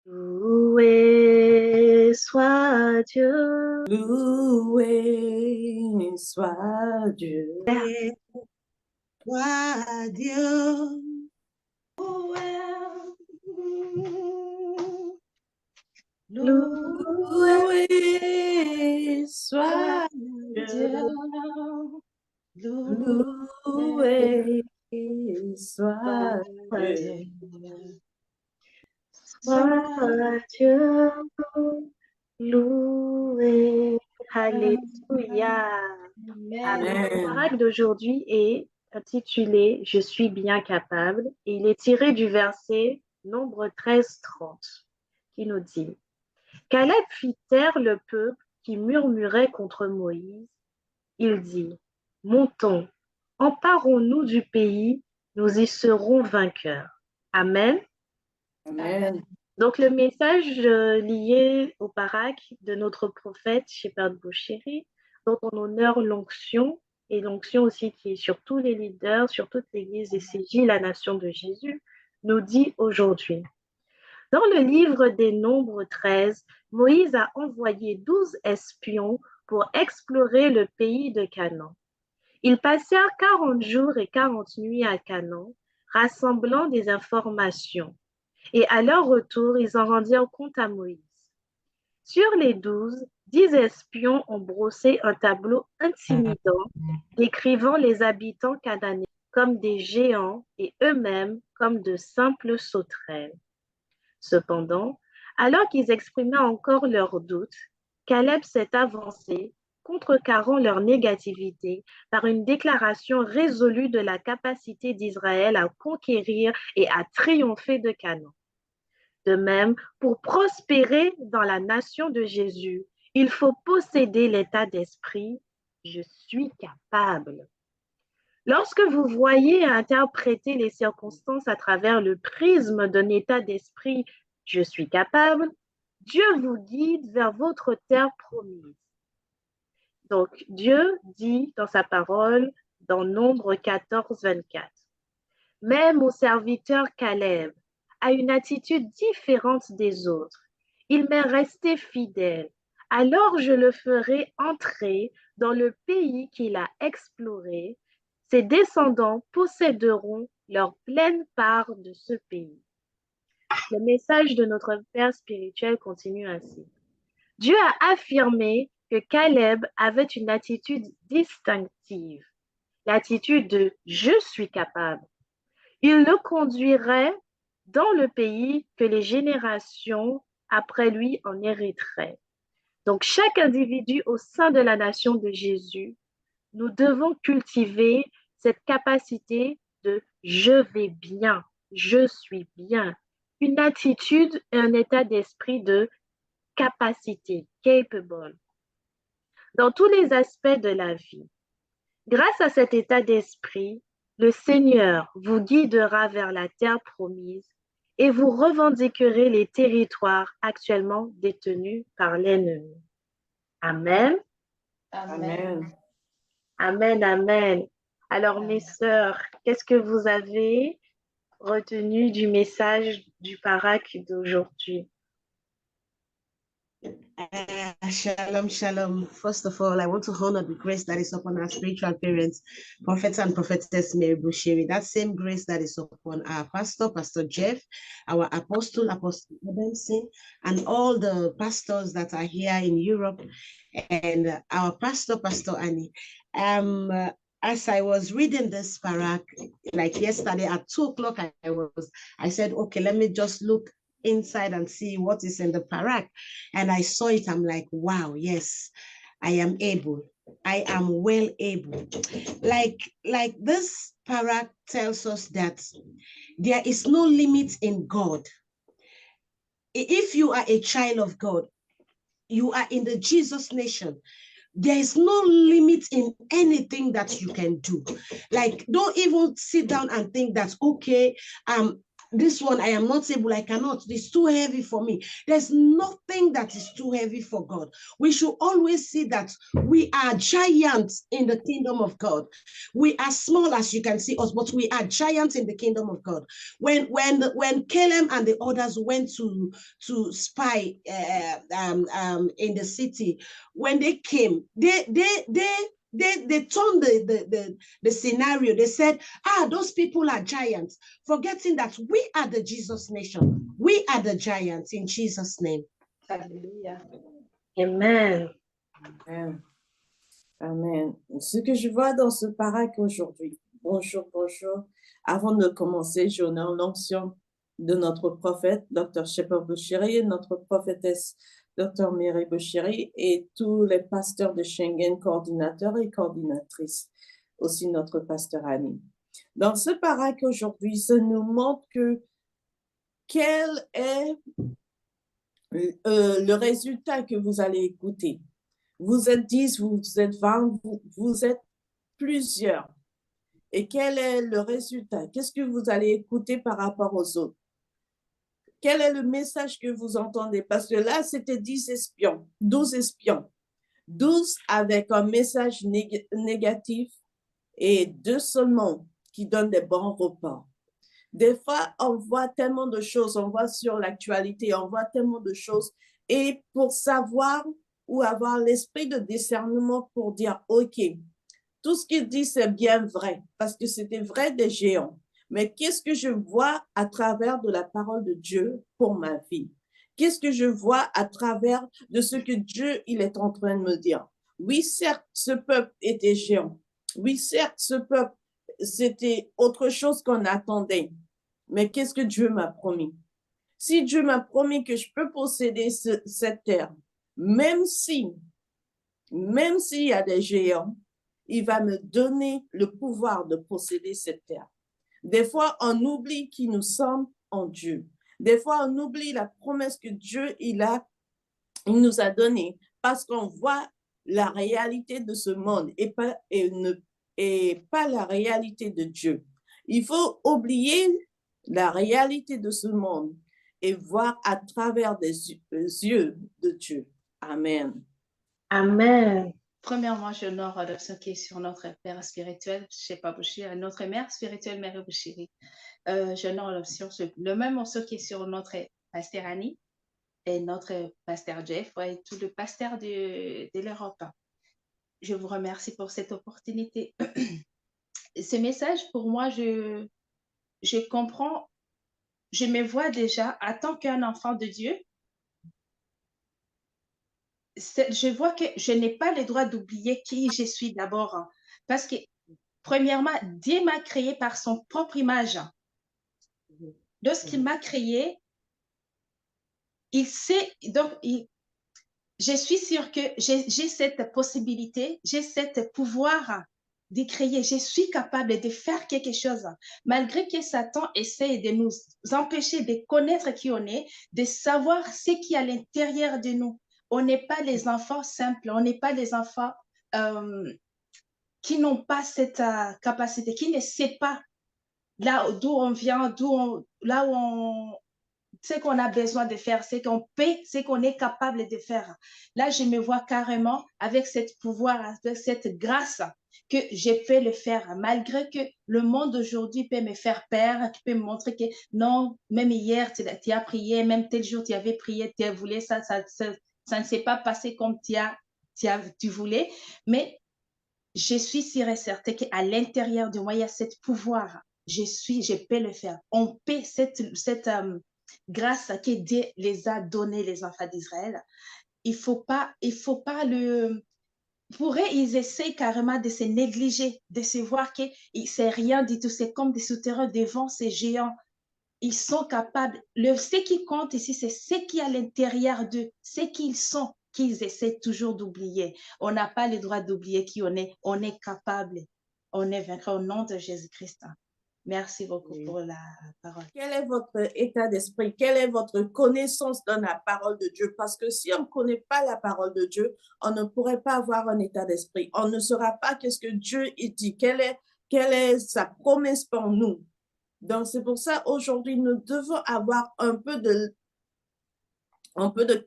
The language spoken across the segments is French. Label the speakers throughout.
Speaker 1: Loué soit Dieu.
Speaker 2: Loué soit Dieu.
Speaker 3: Soit Dieu.
Speaker 2: Loué soit Dieu. Loué soit Dieu.
Speaker 1: Soit Dieu. Loué. Alléluia. Amen. Le paragraphe d'aujourd'hui est intitulé Je suis bien capable et il est tiré du verset Nombre 13-30 qui nous dit Caleb fit taire le peuple qui murmurait contre Moïse. Il dit Montons, emparons-nous du pays, nous y serons vainqueurs. Amen.
Speaker 2: Amen.
Speaker 1: Donc, le message lié au parak de notre prophète Shepherd Bouchéri, dont on honore l'onction, et l'onction aussi qui est sur tous les leaders, sur toute l'Église et CJ, la nation de Jésus, nous dit aujourd'hui. Dans le livre des Nombres 13, Moïse a envoyé 12 espions pour explorer le pays de Canaan. Ils passèrent 40 jours et 40 nuits à Canaan, rassemblant des informations. Et à leur retour, ils en rendirent compte à Moïse. Sur les 12, 10 espions ont brossé un tableau intimidant décrivant les habitants cananéens comme des géants et eux-mêmes comme de simples sauterelles. Cependant, alors qu'ils exprimaient encore leurs doutes, Caleb s'est avancé, contrecarrant leur négativité par une déclaration résolue de la capacité d'Israël à conquérir et à triompher de Canaan. De même, pour prospérer dans la nation de Jésus, il faut posséder l'état d'esprit « je suis capable ». Lorsque vous voyez et interprétez les circonstances à travers le prisme d'un état d'esprit « je suis capable », Dieu vous guide vers votre terre promise. Donc, Dieu dit dans sa parole, dans Nombre 14-24, « Même mon serviteur Caleb a une attitude différente des autres. Il m'est resté fidèle. Alors je le ferai entrer dans le pays qu'il a exploré. Ses descendants posséderont leur pleine part de ce pays. » Le message de notre Père spirituel continue ainsi. Dieu a affirmé que Caleb avait une attitude distinctive, l'attitude de « je suis capable ». Il le conduirait dans le pays que les générations après lui en hériteraient. Donc, chaque individu au sein de la nation de Jésus, nous devons cultiver cette capacité de « je vais bien, je suis bien », une attitude et un état d'esprit de capacité, capable, dans tous les aspects de la vie. Grâce à cet état d'esprit, le Seigneur vous guidera vers la terre promise et vous revendiquerez les territoires actuellement détenus par l'ennemi. Amen.
Speaker 2: Amen.
Speaker 1: Amen, amen. Alors, mes sœurs, qu'est-ce que vous avez retenu du message du parak d'aujourd'hui?
Speaker 3: Shalom, shalom. First of all, I want to honor the grace that is upon our spiritual parents, prophets and prophetess Mary Bushiri. That same grace that is upon our pastor, Pastor Jeff, our apostle, Apostle Ebenson, and all the pastors that are here in Europe, and our pastor, Pastor Annie. As I was reading this parak, like yesterday at 2:00, I said, okay, let me just look inside and see what is in the parak. And I saw it, I'm like, wow, yes, I am able. I am well able. Like this parak tells us that there is no limit in God. If you are a child of God, you are in the Jesus nation, there is no limit in anything that you can do. Like, don't even sit down and think that, okay, this one, I am not able, I cannot. It's too heavy for me. There's nothing that is too heavy for God. We should always see that we are giants in the kingdom of God. We are small as you can see us, but we are giants in the kingdom of God. When Caleb and the others went to spy in the city, when they came, they turned the scenario. They said, those people are giants, forgetting that we are the Jesus nation. We are the giants in Jesus' name.
Speaker 1: Alléluia. Amen.
Speaker 2: Amen. Amen. Ce que je vois dans ce parac aujourd'hui, bonjour, bonjour. Avant de commencer, j'honore l'onction de notre prophète, Dr. Shepherd Bushiri, notre prophétesse, Dr. Mary Bushiri, et tous les pasteurs de Schengen, coordinateurs et coordinatrices, aussi notre pasteur Annie. Dans ce parac aujourd'hui, ça nous montre quel est le résultat que vous allez écouter. Vous êtes 10, vous êtes 20, vous êtes plusieurs. Et quel est le résultat? Qu'est-ce que vous allez écouter par rapport aux autres? Quel est le message que vous entendez? Parce que là, c'était 10 espions, 12 espions. 12 avec un message négatif et 2 seulement qui donnent des bons repas. Des fois, on voit tellement de choses, on voit sur l'actualité, on voit tellement de choses. Et pour savoir ou avoir l'esprit de discernement pour dire, OK, tout ce qu'il dit, c'est bien vrai, parce que c'était vrai des géants. Mais qu'est-ce que je vois à travers de la parole de Dieu pour ma vie? Qu'est-ce que je vois à travers de ce que Dieu, il est en train de me dire? Oui, certes, ce peuple était géant. Oui, certes, ce peuple, c'était autre chose qu'on attendait. Mais qu'est-ce que Dieu m'a promis? Si Dieu m'a promis que je peux posséder cette terre, même s'il y a des géants, il va me donner le pouvoir de posséder cette terre. Des fois, on oublie qui nous sommes en Dieu. Des fois, on oublie la promesse que Dieu il nous a donnée parce qu'on voit la réalité de ce monde et pas la réalité de Dieu. Il faut oublier la réalité de ce monde et voir à travers des yeux de Dieu. Amen.
Speaker 1: Amen.
Speaker 4: Premièrement, j'honore l'option qui est sur notre Père spirituel, Shepherd Bushiri, notre Mère spirituelle, Mary Bushiri. J'honore l'option, le même option qui est sur notre pasteur Annie et notre pasteur Jeff et tout le pasteur de l'Europe. Je vous remercie pour cette opportunité. Ce message, pour moi, je comprends, je me vois déjà en tant qu'un enfant de Dieu. Je vois que je n'ai pas le droit d'oublier qui je suis d'abord. Parce que, premièrement, Dieu m'a créé par son propre image. Lorsqu'il m'a créé, il sait, donc, je suis sûre que j'ai cette possibilité, j'ai ce pouvoir de créer. Je suis capable de faire quelque chose. Malgré que Satan essaie de nous empêcher de connaître qui on est, de savoir ce qui est à l'intérieur de nous. On n'est pas les enfants simples, on n'est pas les enfants qui n'ont pas cette capacité, qui ne savent pas là d'où on vient, là où ce qu'on a besoin de faire, ce qu'on peut, ce qu'on est capable de faire. Là, je me vois carrément avec ce pouvoir, avec cette grâce que je peux le faire, malgré que le monde aujourd'hui peut me faire peur, qui peut me montrer que non, même hier, tu as prié, même tel jour, tu avais prié, tu voulais ça ne s'est pas passé comme tu voulais, mais je suis sûre et certaine qu'à l'intérieur de moi, il y a ce pouvoir. Je peux le faire. On peut cette grâce que Dieu les a donné les enfants d'Israël. Il faut pas pour eux, ils essaient carrément de se négliger, de se voir que c'est rien du tout. C'est comme des souterrains devant ces géants. Ils sont capables. Ce qui compte ici, c'est ce qui est à l'intérieur d'eux, ce qu'ils sont, qu'ils essaient toujours d'oublier. On n'a pas le droit d'oublier qui on est. On est capable. On est vainqueur au nom de Jésus-Christ. Merci beaucoup pour la parole.
Speaker 2: Quel est votre état d'esprit? Quelle est votre connaissance dans la parole de Dieu? Parce que si on ne connaît pas la parole de Dieu, on ne pourrait pas avoir un état d'esprit. On ne saura pas qu'est-ce que Dieu dit. Quelle est sa promesse pour nous? Donc, c'est pour ça, aujourd'hui, nous devons avoir un peu de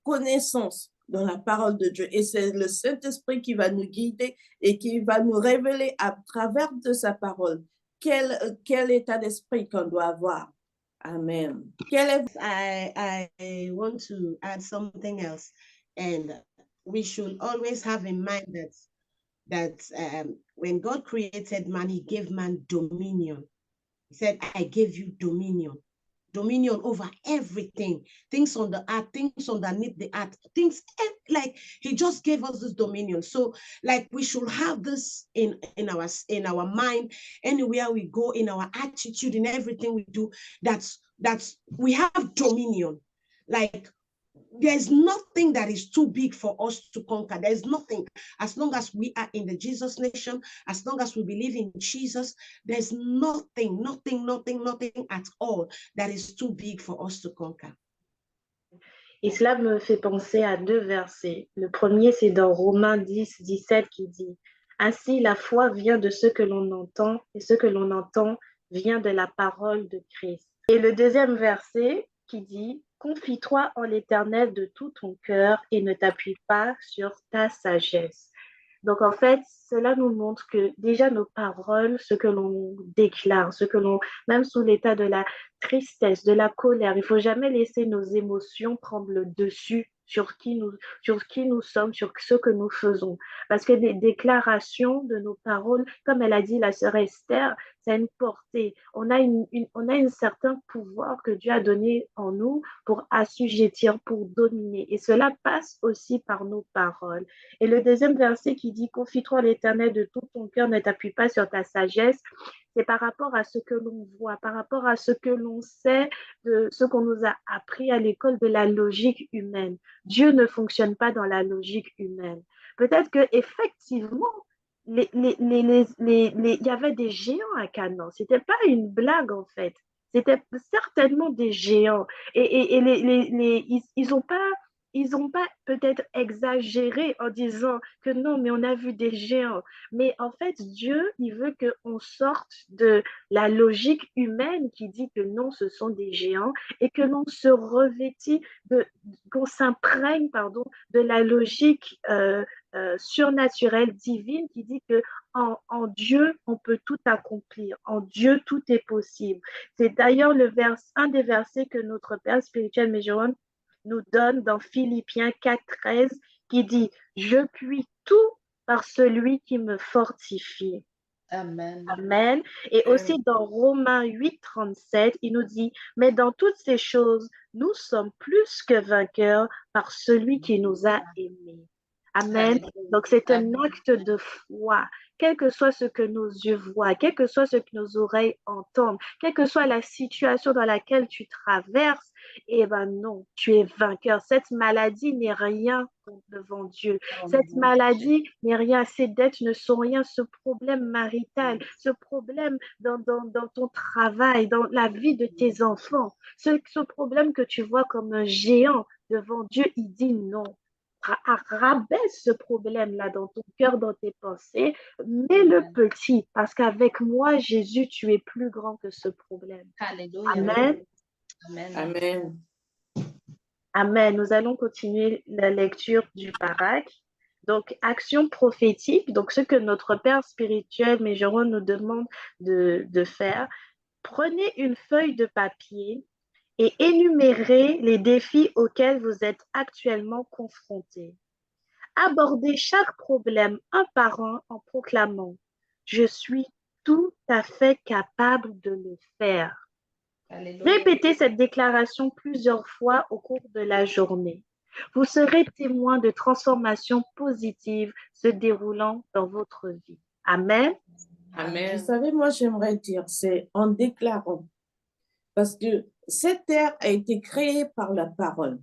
Speaker 2: connaissance dans la parole de Dieu. Et c'est le Saint-Esprit qui va nous guider et qui va nous révéler à travers de sa parole quel état d'esprit qu'on doit avoir. Amen.
Speaker 3: I want to add something else, and we should always have in mind that when God created man, he gave man dominion. He said, I gave you dominion over everything, things on the earth, things underneath the earth, things like he just gave us this dominion. So like we should have this in our mind, anywhere we go, in our attitude, in everything we do, that's we have dominion. Like there's nothing that is too big for us to conquer. There's nothing. As long as we are in the Jesus nation, as long as we believe in Jesus, there's nothing at all that is too big for us to conquer.
Speaker 1: Et cela me fait penser à deux versets. Le premier, c'est dans Romains 10, 17 qui dit « Ainsi, la foi vient de ce que l'on entend, et ce que l'on entend vient de la parole de Christ. » Et le deuxième verset qui dit « Confie-toi en l'Éternel de tout ton cœur et ne t'appuie pas sur ta sagesse. » Donc, en fait, cela nous montre que déjà nos paroles, ce que l'on déclare, même sous l'état de la tristesse, de la colère, il ne faut jamais laisser nos émotions prendre le dessus sur qui nous sommes, sur ce que nous faisons. Parce que les déclarations de nos paroles, comme elle a dit la sœur Esther, ça a une portée. On a un certain pouvoir que Dieu a donné en nous pour assujettir, pour dominer. Et cela passe aussi par nos paroles. Et le deuxième verset qui dit « Confie-toi à l'Éternel de tout ton cœur, ne t'appuie pas sur ta sagesse », c'est par rapport à ce que l'on voit, par rapport à ce que l'on sait, de ce qu'on nous a appris à l'école de la logique humaine. Dieu ne fonctionne pas dans la logique humaine. Peut-être qu'effectivement, il y avait des géants à Canaan. Ce n'était pas une blague, en fait. C'était certainement des géants. Et ils n'ont pas peut-être exagéré en disant que non, mais on a vu des géants. Mais en fait, Dieu, il veut qu'on sorte de la logique humaine qui dit que non, ce sont des géants et que l'on se revêtit, qu'on s'imprègne, de la logique surnaturelle, divine, qui dit que en Dieu, on peut tout accomplir. En Dieu, tout est possible. C'est d'ailleurs un des versets que notre Père spirituel, Méjeron, nous donne dans Philippiens 4,13 qui dit « Je puis tout par celui qui me fortifie. »
Speaker 4: Amen.
Speaker 1: Amen. Et aussi dans Romains 8,37, il nous dit « Mais dans toutes ces choses, nous sommes plus que vainqueurs par celui qui nous a aimés. » Amen. Donc, c'est un acte de foi. Quel que soit ce que nos yeux voient, quel que soit ce que nos oreilles entendent, quelle que soit la situation dans laquelle tu traverses, eh ben non, tu es vainqueur. Cette maladie n'est rien devant Dieu. Cette maladie n'est rien. Ces dettes ne sont rien. Ce problème marital, ce problème dans ton travail, dans la vie de tes enfants, ce problème que tu vois comme un géant devant Dieu, il dit non. Rabaisse ce problème-là dans ton cœur, dans tes pensées, mets-le petit, parce qu'avec moi, Jésus, tu es plus grand que ce problème.
Speaker 4: Alléluia.
Speaker 1: Amen.
Speaker 4: Amen.
Speaker 2: Amen.
Speaker 1: Amen. Nous allons continuer la lecture du Barak. Donc, action prophétique, donc ce que notre Père spirituel, Méjeron, nous demande de faire. Prenez une feuille de papier et énumérez les défis auxquels vous êtes actuellement confrontés. Abordez chaque problème un par un en proclamant « Je suis tout à fait capable de le faire ». Répétez cette déclaration plusieurs fois au cours de la journée. Vous serez témoin de transformations positives se déroulant dans votre vie. Amen.
Speaker 2: Amen. Vous savez, moi, j'aimerais dire, c'est en déclarant. Parce que cette terre a été créée par la parole.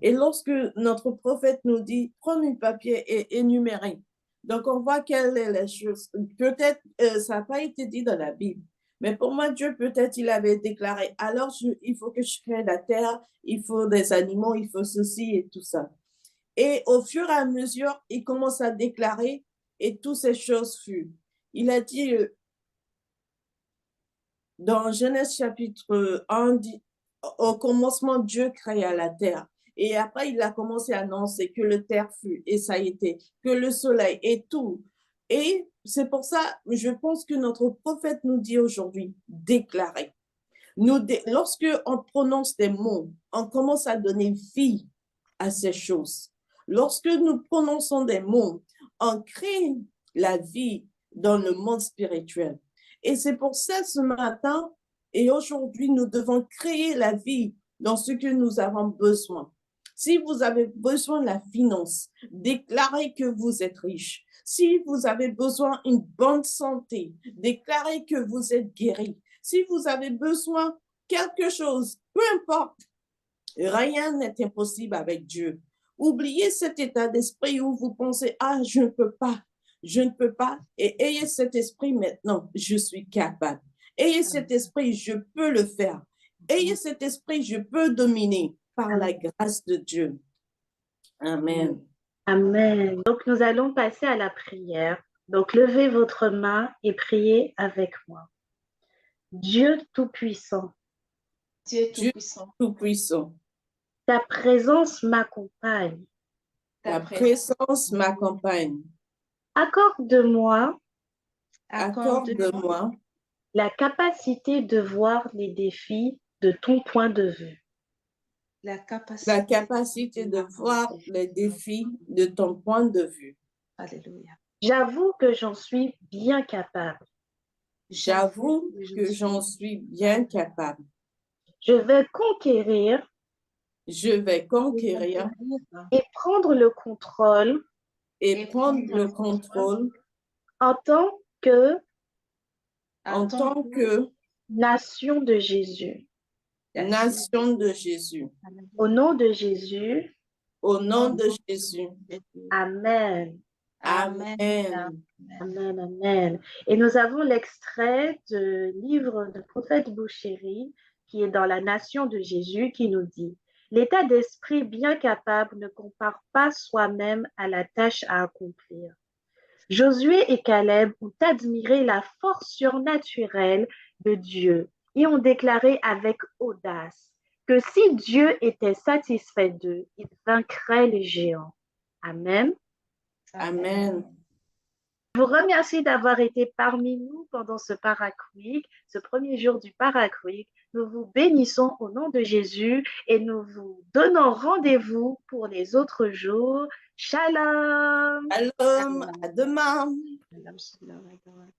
Speaker 2: Et lorsque notre prophète nous dit, prends un papier et énumérer. Donc, on voit quelle est la chose. Peut-être, ça n'a pas été dit dans la Bible. Mais pour moi, Dieu, peut-être, il avait déclaré, alors il faut que je crée la terre, il faut des animaux, il faut ceci et tout ça. Et au fur et à mesure, il commence à déclarer et toutes ces choses furent. Il a dit, Dans Genèse chapitre 1, au commencement, Dieu créa la terre. Et après, il a commencé à annoncer que le terre fut, et ça a été, que le soleil et tout. Et c'est pour ça, je pense que notre prophète nous dit aujourd'hui, déclarer. Lorsque on prononce des mots, on commence à donner vie à ces choses. Lorsque nous prononçons des mots, on crée la vie dans le monde spirituel. Et c'est pour ça, ce matin et aujourd'hui, nous devons créer la vie dans ce que nous avons besoin. Si vous avez besoin de la finance, déclarez que vous êtes riche. Si vous avez besoin d'une bonne santé, déclarez que vous êtes guéri. Si vous avez besoin de quelque chose, peu importe, rien n'est impossible avec Dieu. Oubliez cet état d'esprit où vous pensez, ah, je ne peux pas, et ayez cet esprit maintenant, je suis capable. Ayez cet esprit, je peux le faire. Ayez cet esprit, je peux dominer par la grâce de Dieu. Amen.
Speaker 1: Amen. Donc, nous allons passer à la prière. Donc, levez votre main et priez avec moi. Dieu Tout-Puissant,
Speaker 4: Dieu Tout-Puissant,
Speaker 2: Tout-Puissant,
Speaker 1: ta présence m'accompagne.
Speaker 2: ta présence m'accompagne.
Speaker 1: Accorde-moi
Speaker 2: Accorde-moi
Speaker 1: la capacité de voir les défis de ton point de vue.
Speaker 4: la capacité
Speaker 2: de voir les défis de ton point de vue.
Speaker 4: Alléluia.
Speaker 1: J'avoue que j'en suis bien capable.
Speaker 2: J'avoue que j'en suis bien capable.
Speaker 1: Je vais conquérir et prendre le contrôle en tant que nation de Jésus.
Speaker 2: Nation de Jésus.
Speaker 1: Au nom de Jésus.
Speaker 2: Au nom de Jésus.
Speaker 1: Amen.
Speaker 2: Amen.
Speaker 1: Amen, amen. Et nous avons l'extrait du livre du prophète Bouchéri qui est dans la nation de Jésus qui nous dit « L'état d'esprit bien capable ne compare pas soi-même à la tâche à accomplir. Josué et Caleb ont admiré la force surnaturelle de Dieu et ont déclaré avec audace que si Dieu était satisfait d'eux, il vaincrait les géants. Amen.
Speaker 2: Amen.
Speaker 1: Je vous remercie d'avoir été parmi nous pendant ce Paraquik, ce premier jour du Paraquik. Nous vous bénissons au nom de Jésus et nous vous donnons rendez-vous pour les autres jours. Shalom.
Speaker 2: Shalom. À demain.
Speaker 1: Shalom.